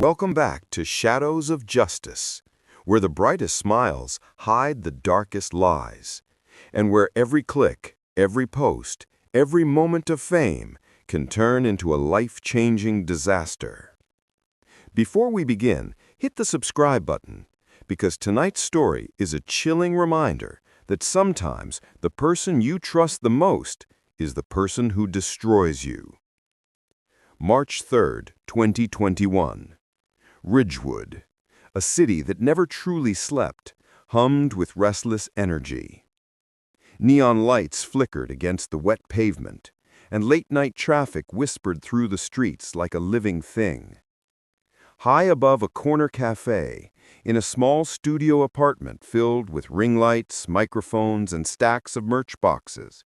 Welcome back to Shadows of Justice, where the brightest smiles hide the darkest lies, and where every click, every post, every moment of fame can turn into a life-changing disaster. Before we begin, hit the subscribe button, because tonight's story is a chilling reminder that sometimes the person you trust the most is the person who destroys you. March 3rd, 2021. Ridgewood, a city that never truly slept, hummed with restless energy. Neon lights flickered against the wet pavement, and late-night traffic whispered through the streets like a living thing. High above a corner cafe, in a small studio apartment filled with ring lights, microphones, and stacks of merch boxes,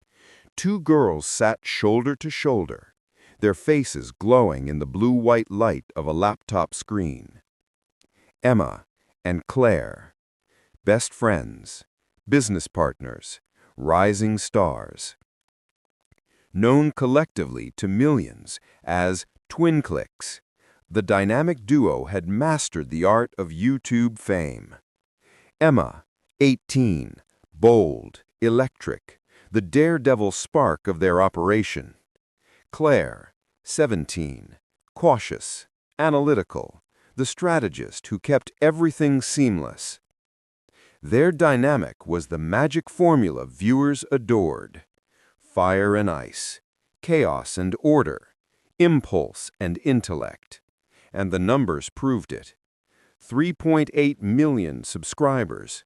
two girls sat shoulder to shoulder, their faces glowing in the blue-white light of a laptop screen. Emma and Claire, best friends, business partners, rising stars. Known collectively to millions as TwinClicks, the dynamic duo had mastered the art of YouTube fame. Emma, 18, bold, electric, the daredevil spark of their operation. Claire, 17, cautious, analytical, the strategist who kept everything seamless. Their dynamic was the magic formula viewers adored. Fire and ice, chaos and order, impulse and intellect. And the numbers proved it. 3.8 million subscribers,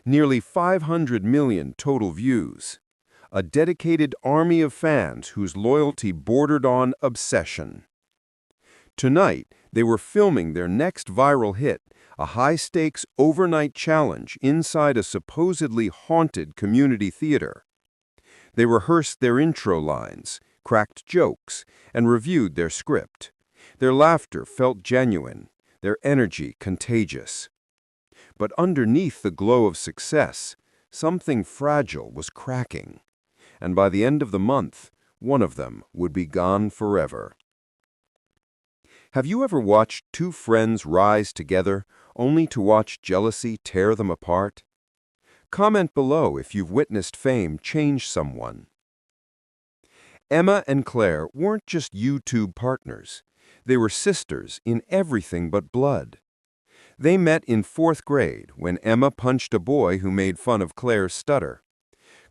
nearly 500 million total views. A dedicated army of fans whose loyalty bordered on obsession. Tonight, they were filming their next viral hit, a high-stakes overnight challenge inside a supposedly haunted community theater. They rehearsed their intro lines, cracked jokes, and reviewed their script. Their laughter felt genuine, their energy contagious. But underneath the glow of success, something fragile was cracking. And by the end of the month, one of them would be gone forever. Have you ever watched two friends rise together, only to watch jealousy tear them apart? Comment below if you've witnessed fame change someone. Emma and Claire weren't just YouTube partners. They were sisters in everything but blood. They met in 4th grade when Emma punched a boy who made fun of Claire's stutter.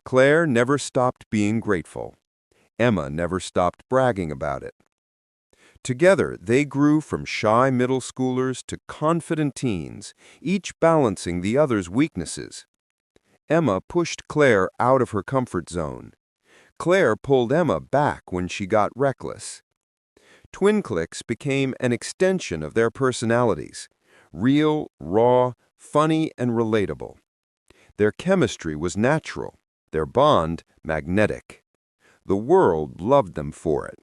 Claire never stopped being grateful. Emma never stopped bragging about it. Together, they grew from shy middle schoolers to confident teens, each balancing the other's weaknesses. Emma pushed Claire out of her comfort zone. Claire pulled Emma back when she got reckless. TwinClicks became an extension of their personalities, real, raw, funny, and relatable. Their chemistry was natural. Their bond, magnetic. The world loved them for it.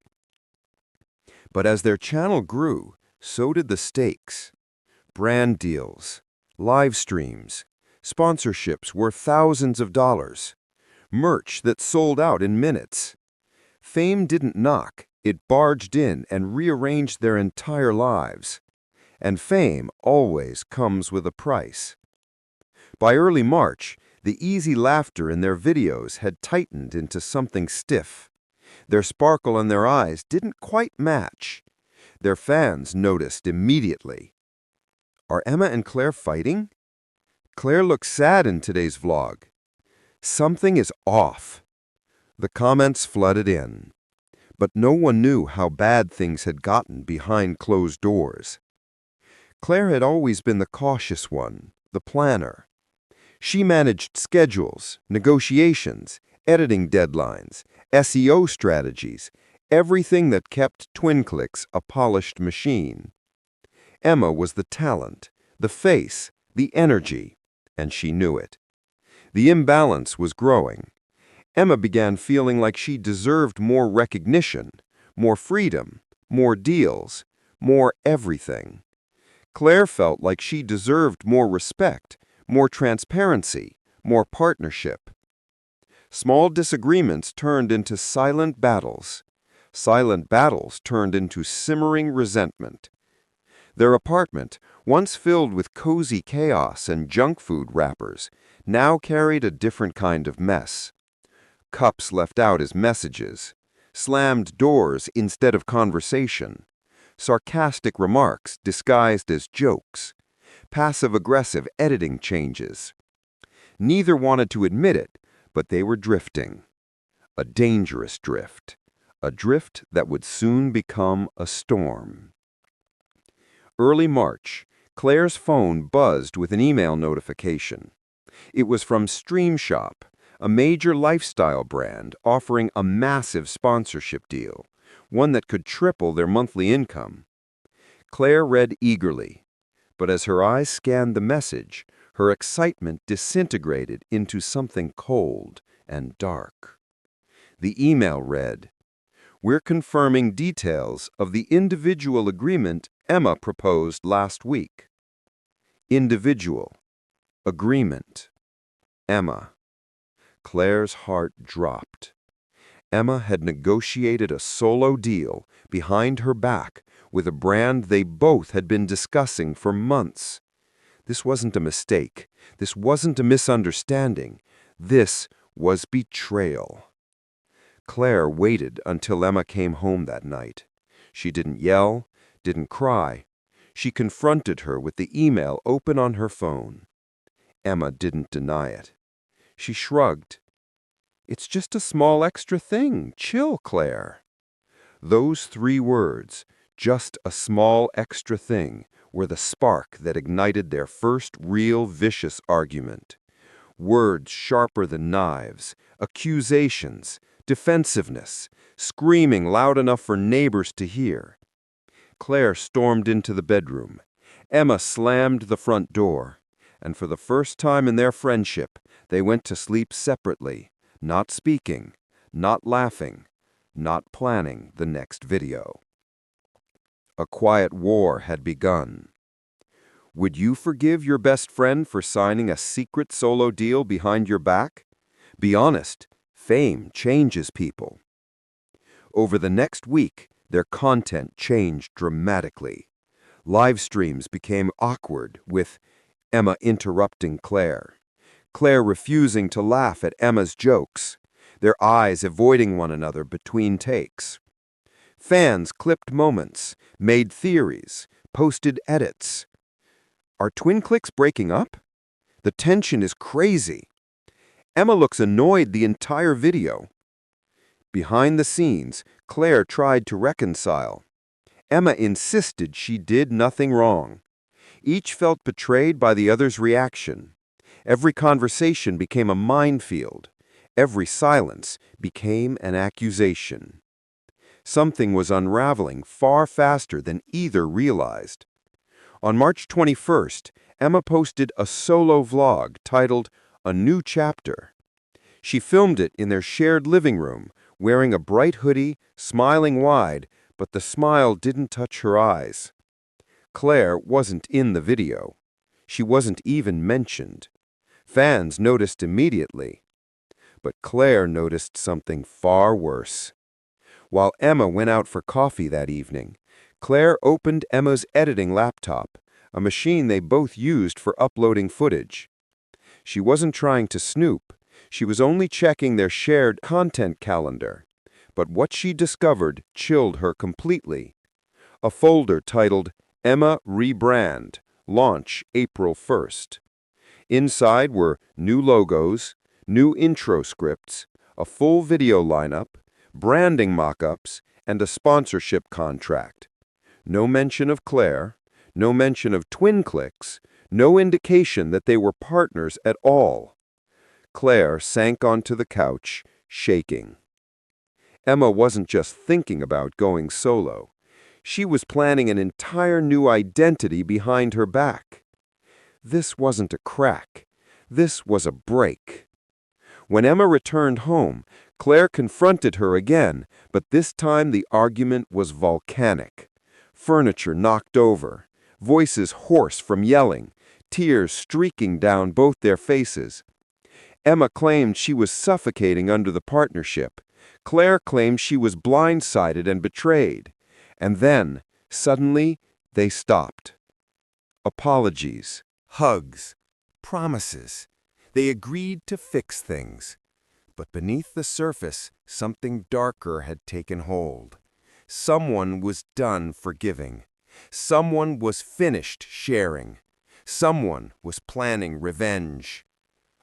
But as their channel grew, so did the stakes. Brand deals, live streams, sponsorships worth thousands of dollars, merch that sold out in minutes. Fame didn't knock, it barged in and rearranged their entire lives. And fame always comes with a price. By early March, the easy laughter in their videos had tightened into something stiff. Their sparkle in their eyes didn't quite match. Their fans noticed immediately. Are Emma and Claire fighting? Claire looks sad in today's vlog. Something is off. The comments flooded in. But no one knew how bad things had gotten behind closed doors. Claire had always been the cautious one, the planner. She managed schedules, negotiations, editing deadlines, SEO strategies, everything that kept TwinClicks a polished machine. Emma was the talent, the face, the energy, and she knew it. The imbalance was growing. Emma began feeling like she deserved more recognition, more freedom, more deals, more everything. Claire felt like she deserved more respect, more transparency, more partnership. Small disagreements turned into silent battles. Silent battles turned into simmering resentment. Their apartment, once filled with cozy chaos and junk food wrappers, now carried a different kind of mess. Cups left out as messages, slammed doors instead of conversation, sarcastic remarks disguised as jokes, passive-aggressive editing changes. Neither wanted to admit it, but they were drifting. A dangerous drift. A drift that would soon become a storm. Early March, Claire's phone buzzed with an email notification. It was from StreamShop, a major lifestyle brand offering a massive sponsorship deal, one that could triple their monthly income. Claire read eagerly, but as her eyes scanned the message, her excitement disintegrated into something cold and dark. The email read, "We're confirming details of the individual agreement Emma proposed last week." Individual. Agreement. Emma. Claire's heart dropped. Emma had negotiated a solo deal behind her back with a brand they both had been discussing for months. This wasn't a mistake. This wasn't a misunderstanding. This was betrayal. Claire waited until Emma came home that night. She didn't yell, didn't cry. She confronted her with the email open on her phone. Emma didn't deny it. She shrugged. "It's just a small extra thing. Chill, Claire." Those 3 words, "just a small extra thing," were the spark that ignited their first real vicious argument. Words sharper than knives, accusations, defensiveness, screaming loud enough for neighbors to hear. Claire stormed into the bedroom. Emma slammed the front door. And for the first time in their friendship, they went to sleep separately, not speaking, not laughing, not planning the next video. A quiet war had begun. Would you forgive your best friend for signing a secret solo deal behind your back? Be honest, fame changes people. Over the next week, their content changed dramatically. Live streams became awkward, with Emma interrupting Claire, Claire refusing to laugh at Emma's jokes, their eyes avoiding one another between takes. Fans clipped moments, made theories, posted edits. Are TwinClicks breaking up? The tension is crazy. Emma looks annoyed the entire video. Behind the scenes, Claire tried to reconcile. Emma insisted she did nothing wrong. Each felt betrayed by the other's reaction. Every conversation became a minefield. Every silence became an accusation. Something was unraveling far faster than either realized. On March 21st, Emma posted a solo vlog titled "A New Chapter." She filmed it in their shared living room, wearing a bright hoodie, smiling wide, but the smile didn't touch her eyes. Claire wasn't in the video. She wasn't even mentioned. Fans noticed immediately. But Claire noticed something far worse. While Emma went out for coffee that evening, Claire opened Emma's editing laptop, a machine they both used for uploading footage. She wasn't trying to snoop. She was only checking their shared content calendar. But what she discovered chilled her completely. A folder titled Emma Rebrand, Launch April 1st. Inside were new logos, new intro scripts, a full video lineup, branding mock-ups, and a sponsorship contract. No mention of Claire, no mention of TwinClicks, no indication that they were partners at all. Claire sank onto the couch, shaking. Emma wasn't just thinking about going solo. She was planning an entire new identity behind her back. This wasn't a crack. This was a break. When Emma returned home, Claire confronted her again, but this time the argument was volcanic. Furniture knocked over, voices hoarse from yelling, tears streaking down both their faces. Emma claimed she was suffocating under the partnership. Claire claimed she was blindsided and betrayed. And then, suddenly, they stopped. Apologies, hugs, promises. They agreed to fix things. But beneath the surface, something darker had taken hold. Someone was done forgiving. Someone was finished sharing. Someone was planning revenge.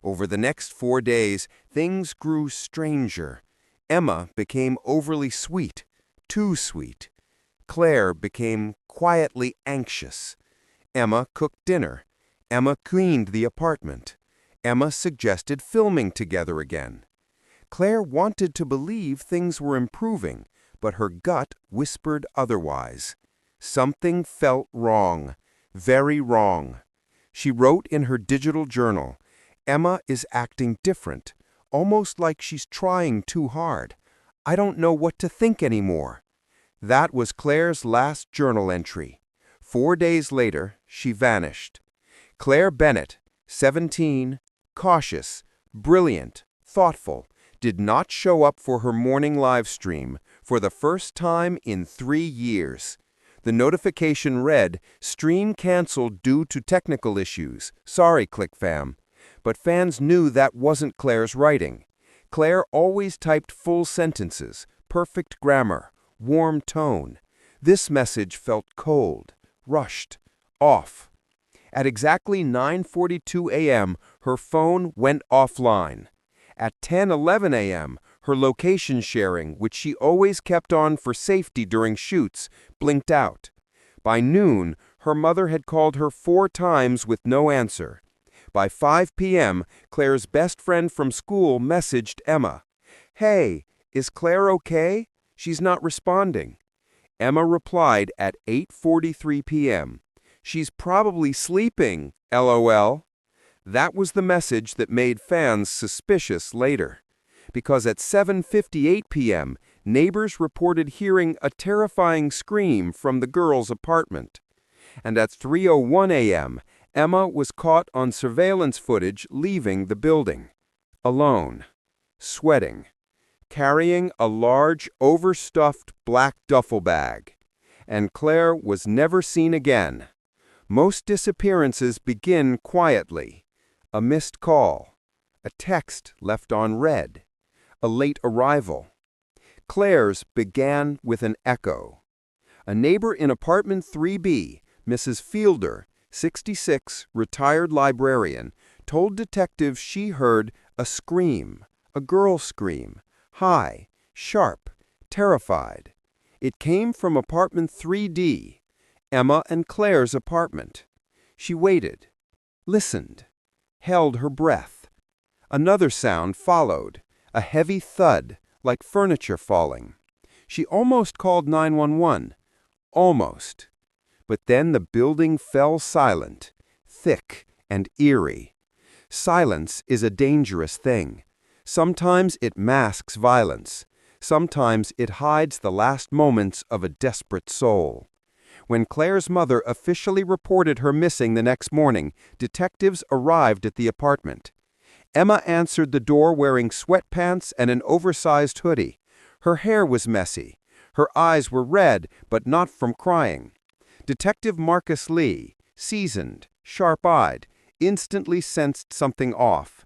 Over the next 4 days, things grew stranger. Emma became overly sweet, too sweet. Claire became quietly anxious. Emma cooked dinner. Emma cleaned the apartment. Emma suggested filming together again. Claire wanted to believe things were improving, but her gut whispered otherwise. Something felt wrong, very wrong. She wrote in her digital journal, "Emma is acting different, almost like she's trying too hard. I don't know what to think anymore." That was Claire's last journal entry. 4 days later, she vanished. Claire Bennett, 17, cautious, brilliant, thoughtful, did not show up for her morning live stream for the first time in 3 years. The notification read, "Stream canceled due to technical issues. Sorry, ClickFam." But fans knew that wasn't Claire's writing. Claire always typed full sentences, perfect grammar, warm tone. This message felt cold, rushed, off. At exactly 9:42 a.m., her phone went offline. At 10:11 a.m., her location sharing, which she always kept on for safety during shoots, blinked out. By noon, her mother had called her 4 times with no answer. By 5 p.m., Claire's best friend from school messaged Emma, "Hey, is Claire okay? She's not responding." Emma replied at 8:43 p.m., "She's probably sleeping, LOL." That was the message that made fans suspicious later. Because at 7:58 p.m., neighbors reported hearing a terrifying scream from the girl's apartment. And at 3:01 a.m., Emma was caught on surveillance footage leaving the building. Alone, sweating, carrying a large, overstuffed black duffel bag. And Claire was never seen again. Most disappearances begin quietly. A missed call, a text left on read, a late arrival. Claire's began with an echo. A neighbor in apartment 3B, Mrs. Fielder, 66, retired librarian, told detectives she heard a scream, a girl scream, high, sharp, terrified. It came from apartment 3D, Emma and Claire's apartment. She waited, listened, held her breath. Another sound followed, a heavy thud, like furniture falling. She almost called 911. Almost. But then the building fell silent, thick and eerie. Silence is a dangerous thing. Sometimes it masks violence. Sometimes it hides the last moments of a desperate soul. When Claire's mother officially reported her missing the next morning, detectives arrived at the apartment. Emma answered the door wearing sweatpants and an oversized hoodie. Her hair was messy. Her eyes were red, but not from crying. Detective Marcus Lee, seasoned, sharp-eyed, instantly sensed something off.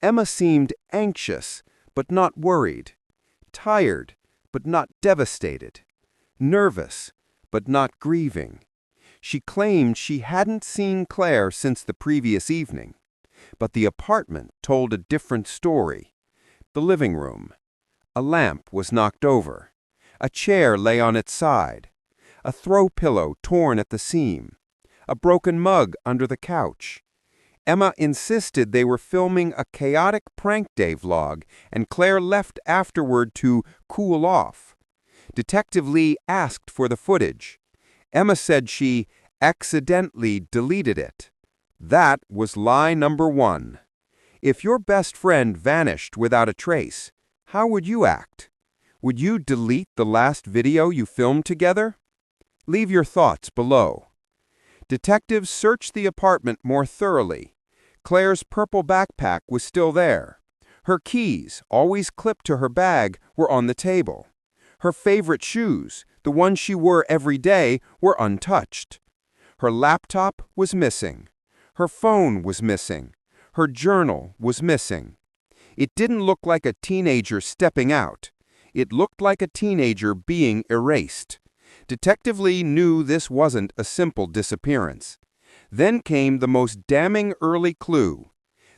Emma seemed anxious, but not worried. Tired, but not devastated. Nervous, but not grieving. She claimed she hadn't seen Claire since the previous evening. But the apartment told a different story. The living room. A lamp was knocked over. A chair lay on its side. A throw pillow torn at the seam. A broken mug under the couch. Emma insisted they were filming a chaotic prank day vlog, and Claire left afterward to cool off. Detective Lee asked for the footage. Emma said she accidentally deleted it. That was lie number 1. If your best friend vanished without a trace, how would you act? Would you delete the last video you filmed together? Leave your thoughts below. Detectives searched the apartment more thoroughly. Claire's purple backpack was still there. Her keys, always clipped to her bag, were on the table. Her favorite shoes, the ones she wore every day, were untouched. Her laptop was missing. Her phone was missing. Her journal was missing. It didn't look like a teenager stepping out. It looked like a teenager being erased. Detective Lee knew this wasn't a simple disappearance. Then came the most damning early clue.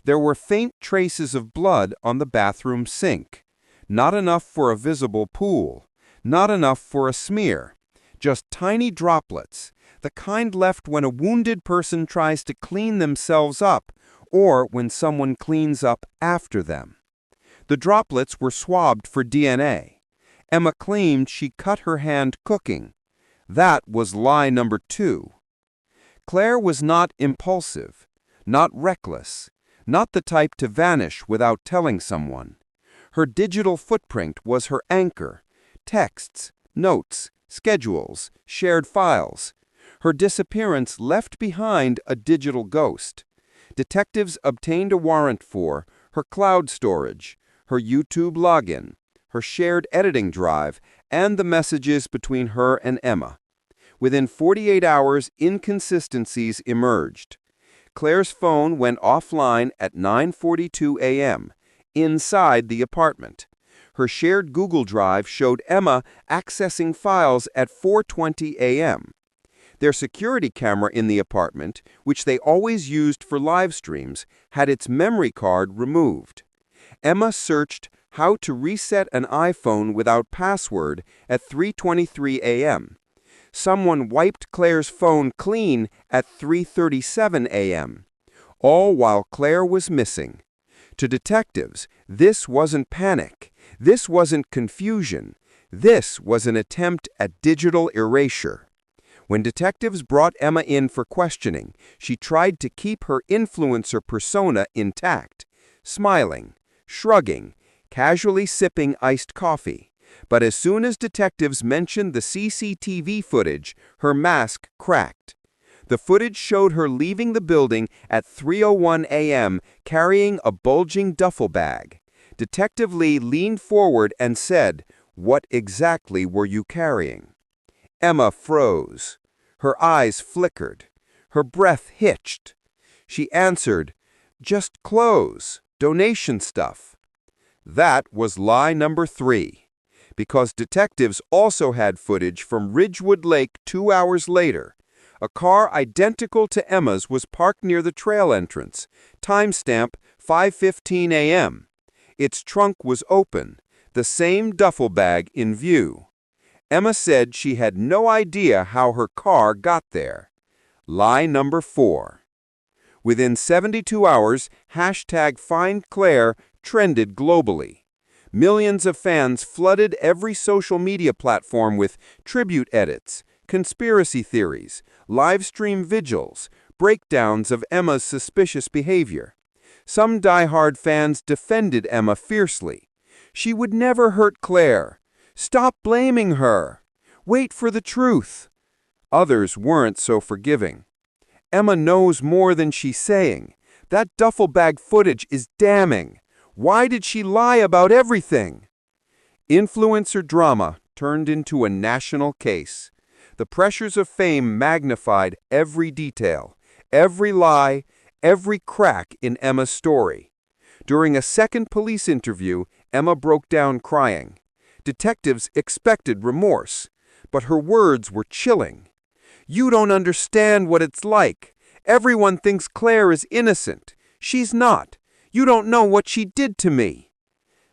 There were faint traces of blood on the bathroom sink. Not enough for a visible pool. Not enough for a smear. Just tiny droplets, the kind left when a wounded person tries to clean themselves up or when someone cleans up after them. The droplets were swabbed for DNA. Emma claimed she cut her hand cooking. That was lie number 2. Claire was not impulsive, not reckless, not the type to vanish without telling someone. Her digital footprint was her anchor. Texts, notes, schedules, shared files. Her disappearance left behind a digital ghost. Detectives obtained a warrant for her cloud storage, her YouTube login, her shared editing drive, and the messages between her and Emma. Within 48 hours, inconsistencies emerged. Claire's phone went offline at 9:42 a.m., inside the apartment. Her shared Google Drive showed Emma accessing files at 4:20 a.m. Their security camera in the apartment, which they always used for live streams, had its memory card removed. Emma searched how to reset an iPhone without password at 3:23 a.m. Someone wiped Claire's phone clean at 3:37 a.m., all while Claire was missing. To detectives, this wasn't panic. This wasn't confusion. This was an attempt at digital erasure. When detectives brought Emma in for questioning, she tried to keep her influencer persona intact, smiling, shrugging, casually sipping iced coffee. But as soon as detectives mentioned the CCTV footage, her mask cracked. The footage showed her leaving the building at 3:01 a.m. carrying a bulging duffel bag. Detective Lee leaned forward and said, "What exactly were you carrying?" Emma froze. Her eyes flickered. Her breath hitched. She answered, "Just clothes, donation stuff." That was lie number 3, because detectives also had footage from Ridgewood Lake 2 hours later. A car identical to Emma's was parked near the trail entrance, timestamp 5:15 a.m. Its trunk was open, the same duffel bag in view. Emma said she had no idea how her car got there. Lie number 4. Within 72 hours, #FindClaire trended globally. Millions of fans flooded every social media platform with tribute edits, conspiracy theories, live stream vigils, breakdowns of Emma's suspicious behavior. Some die-hard fans defended Emma fiercely. She would never hurt Claire. Stop blaming her. Wait for the truth. Others weren't so forgiving. Emma knows more than she's saying. That duffel bag footage is damning. Why did she lie about everything? Influencer drama turned into a national case. The pressures of fame magnified every detail, every lie, every crack in Emma's story. During a second police interview, Emma broke down crying. Detectives expected remorse, but her words were chilling. "You don't understand what it's like. Everyone thinks Claire is innocent. She's not. You don't know what she did to me."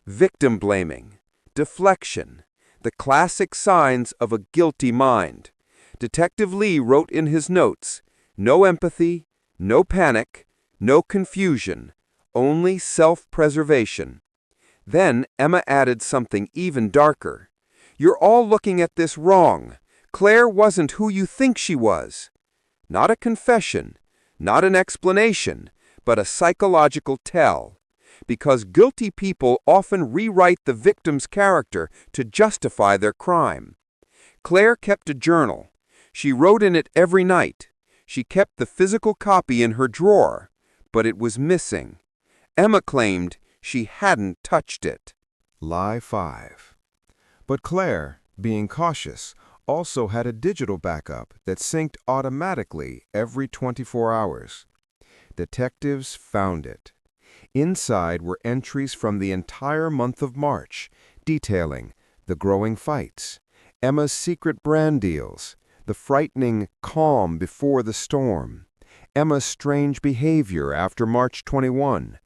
Victim blaming, deflection, the classic signs of a guilty mind. Detective Lee wrote in his notes, "No empathy, no panic, no confusion, only self-preservation." Then Emma added something even darker. "You're all looking at this wrong. Claire wasn't who you think she was." Not a confession, not an explanation, but a psychological tell. Because guilty people often rewrite the victim's character to justify their crime. Claire kept a journal. She wrote in it every night. She kept the physical copy in her drawer, but it was missing. Emma claimed she hadn't touched it. Lie 5. But Claire, being cautious, also had a digital backup that synced automatically every 24 hours. Detectives found it. Inside were entries from the entire month of March, detailing the growing fights, Emma's secret brand deals, the frightening calm before the storm, Emma's strange behavior after March 21,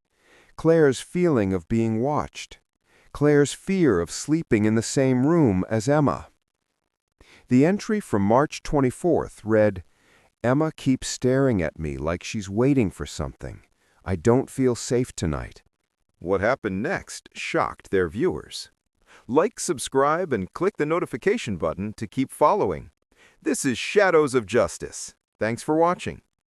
Claire's feeling of being watched, Claire's fear of sleeping in the same room as Emma. The entry from March 24th read, "Emma keeps staring at me like she's waiting for something. I don't feel safe tonight." What happened next shocked their viewers. Like, subscribe, and click the notification button to keep following. This is Shadows of Justice. Thanks for watching.